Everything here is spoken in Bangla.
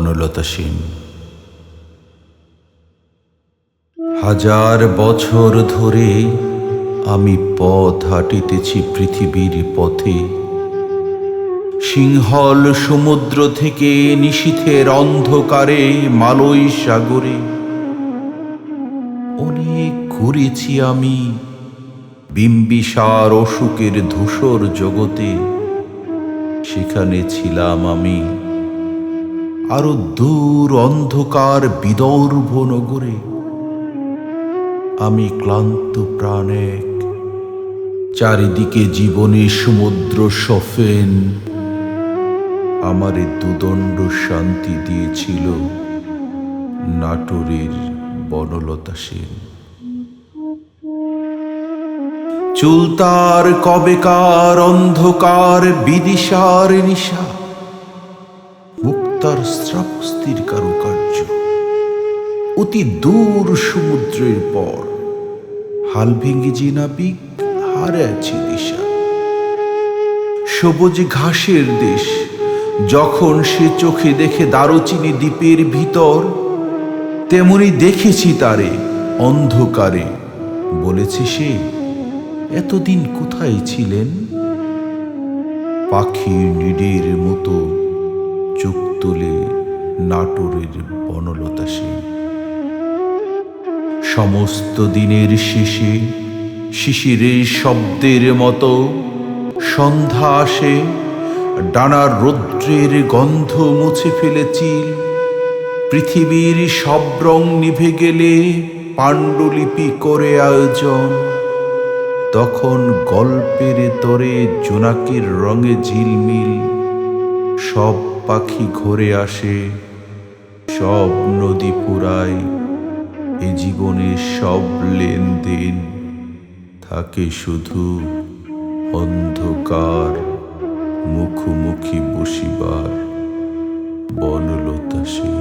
বনলতা সেন। হাজার বছর ধরে আমি পথ হাঁটিতেছি পৃথিবীর পথে, সিংহল সমুদ্র থেকে নিশীথের অন্ধকারে মালয় সাগরে। অনেক ঘুরেছি আমি বিম্বিসার অশোকের ধূসর জগতে, সেখানে ছিলাম আমি আরো দূর অন্ধকার বিদর্ভ নগরে। আমি ক্লান্ত প্রাণ এক, চারিদিকে জীবনের সমুদ্র সফেন। আমারে দুদণ্ড শান্তি দিয়েছিল নাটোরের বনলতা সেন। চুল তার কবেকার অন্ধকার বিদিশার নিশা, মুক্তার শ্রাবস্তির কারুকার্য অতি দূর সমুদ্রের পর। হাল ভেঙে যে নাবিক হারাইছে দিশা। সবুজ ঘাসের দেশ যখন সে চোখে দেখে দারুচিনি দ্বীপের ভিতর, তেমনি দেখেছি তারে অন্ধকারে। বলেছে সে, এতদিন কোথায় ছিলেন? পাখির নিডের মতো চোখ তুলে নাটোরের বনলতা সেন। সমস্ত দিনের শেষে শিশিরের শব্দের মতো সন্ধ্যা আসে, ডানার রৌদ্রের গন্ধ মুছে ফেলেছি। পৃথিবীর সব রং নিভে গেলে পাণ্ডুলিপি করে আয়োজন। তখন গল্পের তরে জোনাকির রঙে ঝিলমিল, সব পাখি ঘরে আসে, সব নদী পুরায়। এ জীবনের সব লেনদেন থাকে শুধু অন্ধকার মুখোমুখি বসিবার বনলতা সেন।